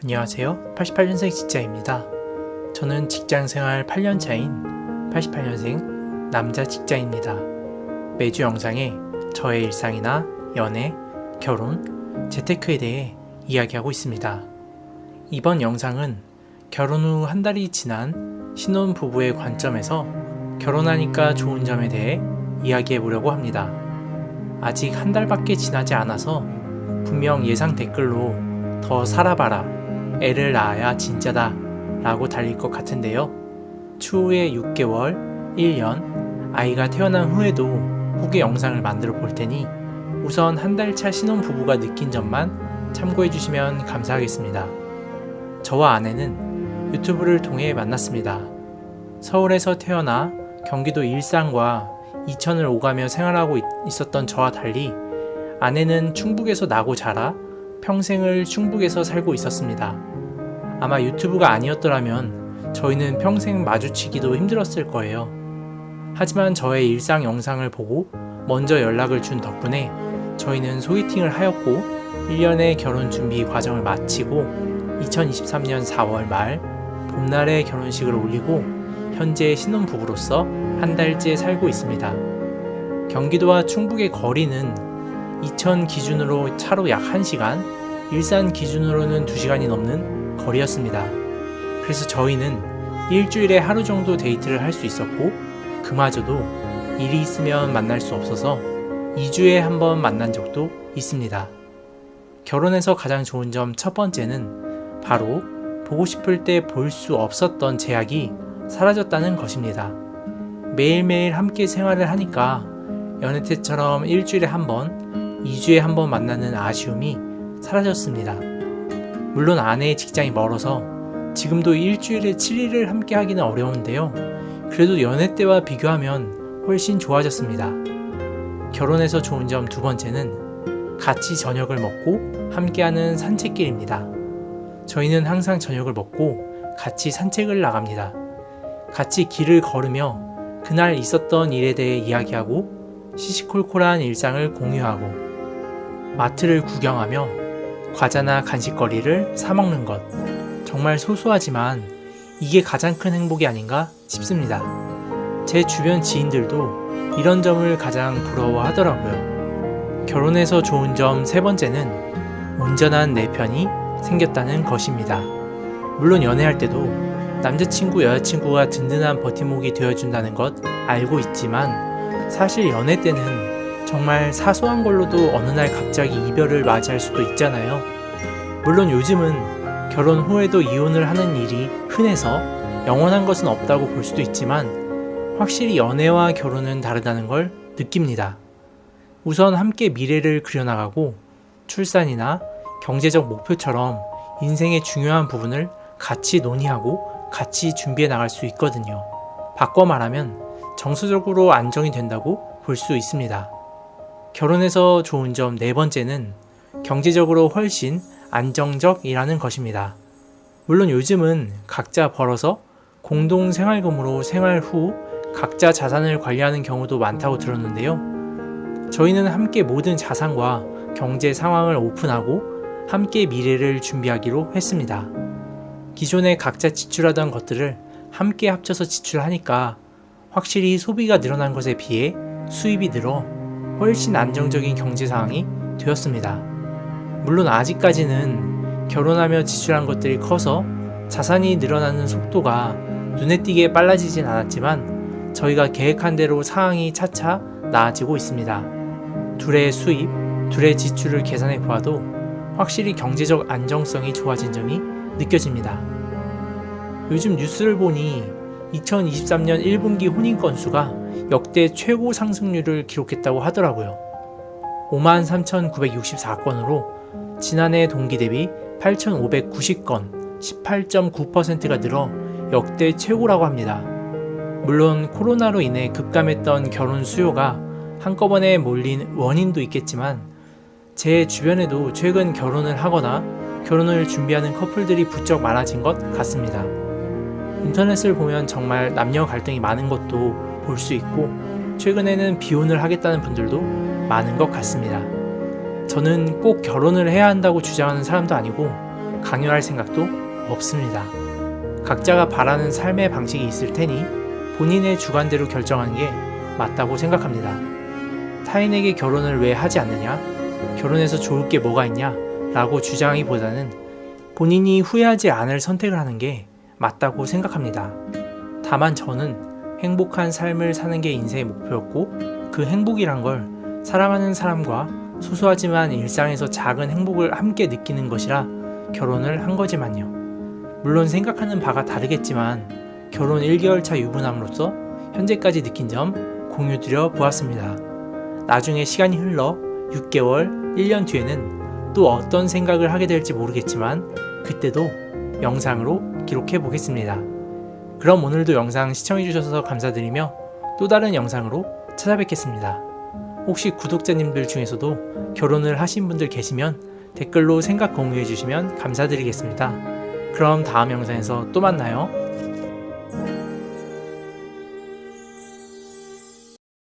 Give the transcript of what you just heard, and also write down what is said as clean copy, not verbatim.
안녕하세요. 88년생 직장입니다. 저는 직장생활 8년차인 88년생 남자 직장입니다. 매주 영상에 저의 일상이나 연애, 결혼, 재테크에 대해 이야기하고 있습니다. 이번 영상은 결혼 후 한 달이 지난 신혼부부의 관점에서 결혼하니까 좋은 점에 대해 이야기해 보려고 합니다. 아직 한 달밖에 지나지 않아서 분명 예상 댓글로 더 살아봐라, 애를 낳아야 진짜다 라고 달릴 것 같은데요. 추후에 6개월, 1년, 아이가 태어난 후에도 후기 영상을 만들어 볼 테니 우선 한 달 차 신혼부부가 느낀 점만 참고해 주시면 감사하겠습니다. 저와 아내는 유튜브를 통해 만났습니다. 서울에서 태어나 경기도 일산과 이천을 오가며 생활하고 있었던 저와 달리 아내는 충북에서 나고 자라 평생을 충북에서 살고 있었습니다. 아마 유튜브가 아니었더라면 저희는 평생 마주치기도 힘들었을 거예요. 하지만 저의 일상 영상을 보고 먼저 연락을 준 덕분에 저희는 소개팅을 하였고 1년의 결혼 준비 과정을 마치고 2023년 4월 말 봄날에 결혼식을 올리고 현재 신혼부부로서 한 달째 살고 있습니다. 경기도와 충북의 거리는 이천 기준으로 차로 약 1시간, 일산 기준으로는 2시간이 넘는 거리였습니다. 그래서 저희는 일주일에 하루 정도 데이트를 할 수 있었고 그마저도 일이 있으면 만날 수 없어서 2주에 한 번 만난 적도 있습니다. 결혼해서 가장 좋은 점 첫 번째는 바로 보고 싶을 때 볼 수 없었던 제약이 사라졌다는 것입니다. 매일매일 함께 생활을 하니까 연애 때처럼 일주일에 한 번, 2주에 한 번 만나는 아쉬움이 사라졌습니다. 물론 아내의 직장이 멀어서 지금도 일주일에 7일을 함께 하기는 어려운데요. 그래도 연애 때와 비교하면 훨씬 좋아졌습니다. 결혼해서 좋은 점 두 번째는 같이 저녁을 먹고 함께하는 산책길입니다. 저희는 항상 저녁을 먹고 같이 산책을 나갑니다. 같이 길을 걸으며 그날 있었던 일에 대해 이야기하고 시시콜콜한 일상을 공유하고 마트를 구경하며 과자나 간식거리를 사 먹는 것. 정말 소소하지만 이게 가장 큰 행복이 아닌가 싶습니다. 제 주변 지인들도 이런 점을 가장 부러워하더라고요. 결혼해서 좋은 점 세 번째는 온전한 내 편이 생겼다는 것입니다. 물론 연애할 때도 남자친구, 여자친구가 든든한 버팀목이 되어준다는 것 알고 있지만 사실 연애 때는 정말 사소한 걸로도 어느 날 갑자기 이별을 맞이할 수도 있잖아요. 물론 요즘은 결혼 후에도 이혼을 하는 일이 흔해서 영원한 것은 없다고 볼 수도 있지만 확실히 연애와 결혼은 다르다는 걸 느낍니다. 우선 함께 미래를 그려나가고 출산이나 경제적 목표처럼 인생의 중요한 부분을 같이 논의하고 같이 준비해 나갈 수 있거든요. 바꿔 말하면 정서적으로 안정이 된다고 볼 수 있습니다. 결혼해서 좋은 점 네 번째는 경제적으로 훨씬 안정적이라는 것입니다. 물론 요즘은 각자 벌어서 공동생활금으로 생활 후 각자 자산을 관리하는 경우도 많다고 들었는데요. 저희는 함께 모든 자산과 경제 상황을 오픈하고 함께 미래를 준비하기로 했습니다. 기존에 각자 지출하던 것들을 함께 합쳐서 지출하니까 확실히 소비가 늘어난 것에 비해 수입이 늘어 훨씬 안정적인 경제 상황이 되었습니다. 물론 아직까지는 결혼하며 지출한 것들이 커서 자산이 늘어나는 속도가 눈에 띄게 빨라지진 않았지만 저희가 계획한 대로 상황이 차차 나아지고 있습니다. 둘의 수입, 둘의 지출을 계산해 보아도 확실히 경제적 안정성이 좋아진 점이 느껴집니다. 요즘 뉴스를 보니 2023년 1분기 혼인 건수가 역대 최고 상승률을 기록했다고 하더라고요. 53,964건으로 지난해 동기 대비 8,590건, 18.9%가 늘어 역대 최고라고 합니다. 물론 코로나로 인해 급감했던 결혼 수요가 한꺼번에 몰린 원인도 있겠지만 제 주변에도 최근 결혼을 하거나 결혼을 준비하는 커플들이 부쩍 많아진 것 같습니다. 인터넷을 보면 정말 남녀 갈등이 많은 것도 볼 수 있고 최근에는 비혼을 하겠다는 분들도 많은 것 같습니다. 저는 꼭 결혼을 해야 한다고 주장하는 사람도 아니고 강요할 생각도 없습니다. 각자가 바라는 삶의 방식이 있을 테니 본인의 주관대로 결정하는 게 맞다고 생각합니다. 타인에게 결혼을 왜 하지 않느냐? 결혼해서 좋을 게 뭐가 있냐? 라고 주장하기보다는 본인이 후회하지 않을 선택을 하는 게 맞다고 생각합니다. 다만 저는 행복한 삶을 사는 게 인생의 목표였고 그 행복이란 걸 사랑하는 사람과 소소하지만 일상에서 작은 행복을 함께 느끼는 것이라 결혼을 한 거지만요. 물론 생각하는 바가 다르겠지만 결혼 1개월 차 유부남으로서 현재까지 느낀 점 공유드려 보았습니다. 나중에 시간이 흘러 6개월, 1년 뒤에는 또 어떤 생각을 하게 될지 모르겠지만 그때도 영상으로 기록해 보겠습니다. 그럼 오늘도 영상 시청해 주셔서 감사드리며 또 다른 영상으로 찾아뵙겠습니다. 혹시 구독자님들 중에서도 결혼을 하신 분들 계시면 댓글로 생각 공유해 주시면 감사드리겠습니다. 그럼 다음 영상에서 또 만나요.